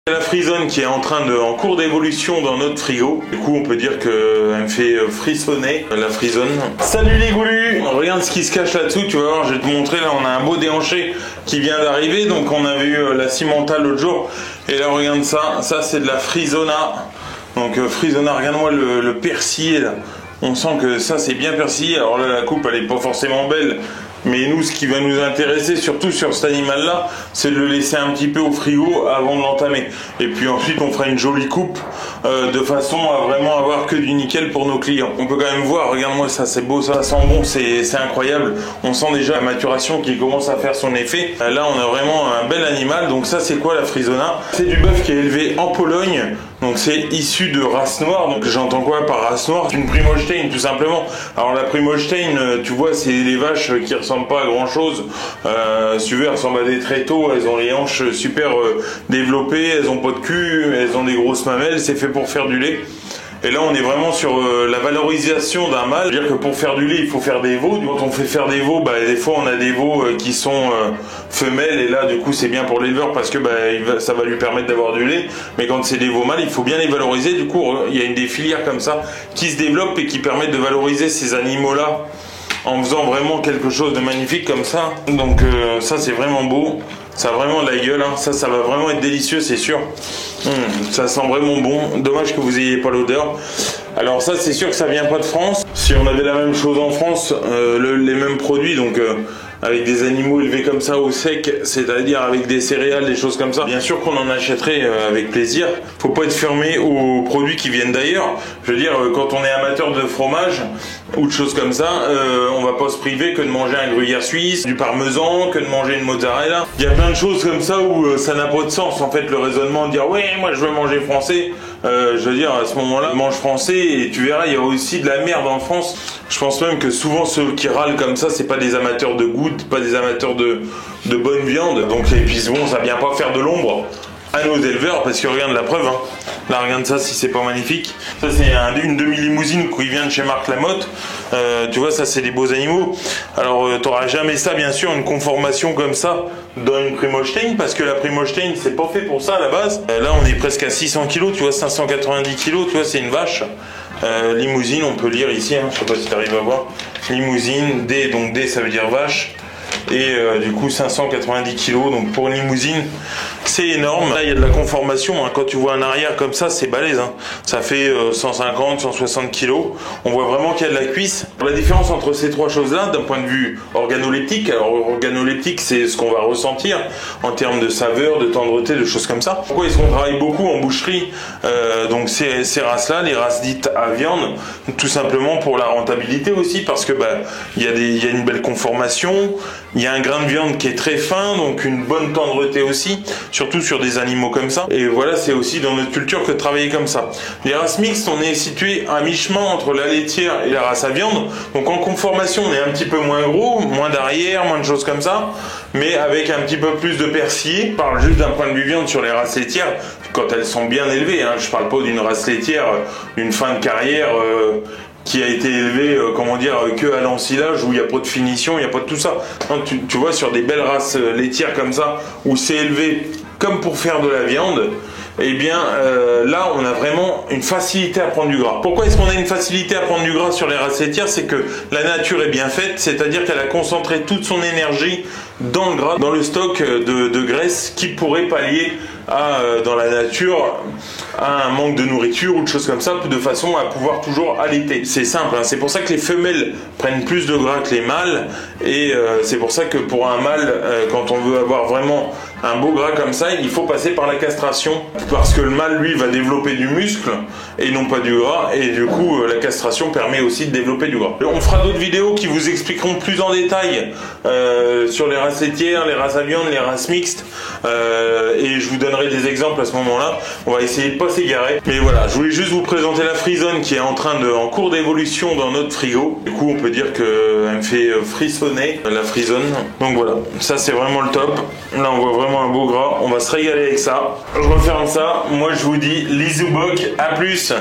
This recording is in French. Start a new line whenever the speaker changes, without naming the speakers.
La Frisone qui est en cours d'évolution dans notre frigo. Du coup, on peut dire qu'elle me fait frissonner, la Frisone. Salut les goulus! Regarde ce qui se cache là-dessous, tu vas voir, je vais te montrer. Là, on a un beau déhanché qui vient d'arriver. Donc, on avait eu la Cimenta l'autre jour. Et là, regarde ça. Ça, c'est de la Frisona. Donc, Frisona, regarde-moi le persillé là. On sent que ça, c'est bien persillé. Alors là, la coupe, elle est pas forcément belle. Mais nous, ce qui va nous intéresser, surtout sur cet animal-là, c'est de le laisser un petit peu au frigo avant de l'entamer. Et puis ensuite, on fera une jolie coupe de façon à vraiment avoir que du nickel pour nos clients. On peut quand même voir, regarde-moi ça, c'est beau, ça sent bon, c'est incroyable. On sent déjà la maturation qui commence à faire son effet. Là, on a vraiment un bel animal. Donc ça, c'est quoi la Frisona? C'est du bœuf qui est élevé en Pologne. Donc c'est issu de race noire. Donc j'entends quoi par race noire? C'est une Primolstein tout simplement. Alors la Primolstein, tu vois, c'est les vaches qui ressemblent pas à grand chose. Si tu veux, elles ressemblent à des tréteaux. Elles ont les hanches super développées. Elles ont pas de cul. Elles ont des grosses mamelles. C'est fait pour faire du lait. Et là, on est vraiment sur la valorisation d'un mâle. C'est-à-dire que pour faire du lait, il faut faire des veaux. Quand on fait faire des veaux, des fois, on a des veaux qui sont femelles. Et là, du coup, c'est bien pour l'éleveur parce que ça va lui permettre d'avoir du lait. Mais quand c'est des veaux mâles, il faut bien les valoriser. Du coup, il y a des filières comme ça qui se développent et qui permettent de valoriser ces animaux-là en faisant vraiment quelque chose de magnifique comme ça. Donc ça, c'est vraiment beau. Ça a vraiment de la gueule, hein. Ça va vraiment être délicieux, c'est sûr. Ça sent vraiment bon. Dommage que vous n'ayez pas l'odeur. Alors ça, c'est sûr que ça vient pas de France. Si on avait la même chose en France, les mêmes produits, donc avec des animaux élevés comme ça au sec, c'est-à-dire avec des céréales, des choses comme ça, bien sûr qu'on en achèterait avec plaisir. Faut pas être fermé aux produits qui viennent d'ailleurs. Je veux dire, quand on est amateur de fromage ou de choses comme ça, on va pas se priver que de manger un gruyère suisse, du parmesan, que de manger une mozzarella. Il y a plein de choses comme ça où ça n'a pas de sens en fait, le raisonnement de dire ouais, moi je veux manger français. Je veux dire, à ce moment-là, mange français et tu verras, il y a aussi de la merde en France. Je pense même que souvent ceux qui râlent comme ça, c'est pas des amateurs de goût, pas des amateurs de bonne viande. Donc, et puis bon, ça vient pas faire de l'ombre à nos éleveurs parce que regarde la preuve, hein. Là regarde ça, si c'est pas magnifique. Ça c'est une demi-limousine qui vient de chez Marc Lamotte. Tu vois, ça c'est des beaux animaux. Alors t'auras jamais ça bien sûr, une conformation comme ça dans une Primolstein, parce que la Primolstein c'est pas fait pour ça à la base. Là on est presque à 600 kg, tu vois, 590 kg, tu vois, c'est une vache. Limousine, on peut lire ici, hein, je sais pas si tu arrives à voir. Limousine, D, donc D ça veut dire vache. Et du coup 590 kg, donc pour une limousine c'est énorme. Là il y a de la conformation, hein. Quand tu vois un arrière comme ça, c'est balèze, hein. Ça fait 150, 160 kg. On voit vraiment qu'il y a de la cuisse. La différence entre ces trois choses là d'un point de vue organoleptique, alors organoleptique c'est ce qu'on va ressentir en termes de saveur, de tendreté, de choses comme ça. Pourquoi est-ce qu'on travaille beaucoup en boucherie donc ces races là, les races dites à viande, tout simplement pour la rentabilité aussi, parce que il y a une belle conformation. Il y a un grain de viande qui est très fin, donc une bonne tendreté aussi, surtout sur des animaux comme ça. Et voilà, c'est aussi dans notre culture que de travailler comme ça. Les races mixtes, on est situé à mi-chemin entre la laitière et la race à viande. Donc en conformation, on est un petit peu moins gros, moins d'arrière, moins de choses comme ça, mais avec un petit peu plus de persillé. Je parle juste d'un point de vue viande sur les races laitières, quand elles sont bien élevées, hein. Je parle pas d'une race laitière, d'une fin de carrière qui a été élevé, comment dire, que à l'ensilage, où il n'y a pas de finition, il n'y a pas de tout ça. Donc, tu vois, sur des belles races laitières comme ça, où c'est élevé comme pour faire de la viande, eh bien là on a vraiment une facilité à prendre du gras. Pourquoi est-ce qu'on a une facilité à prendre du gras sur les races laitières? C'est que la nature est bien faite, c'est-à-dire qu'elle a concentré toute son énergie dans le gras, dans le stock de graisse qui pourrait pallier dans la nature à un manque de nourriture ou de choses comme ça, de façon à pouvoir toujours allaiter. C'est simple, hein. C'est pour ça que les femelles prennent plus de gras que les mâles, et c'est pour ça que pour un mâle, quand on veut avoir vraiment un beau gras comme ça, il faut passer par la castration, parce que le mâle lui va développer du muscle et non pas du gras, et du coup la castration permet aussi de développer du gras. On fera d'autres vidéos qui vous expliqueront plus en détail sur les races laitières, les races à viande, les races mixtes, et je vous donnerai des exemples à ce moment-là. On va essayer de pas s'égarer, mais voilà, je voulais juste vous présenter la Frisone qui est en cours d'évolution dans notre frigo. Du coup on peut dire qu'elle me fait frissonner, la Frisone. Donc voilà, ça c'est vraiment le top. Là on voit vraiment un beau gras, on va se régaler avec ça. Je referme ça, moi je vous dis lisou boc, à plus.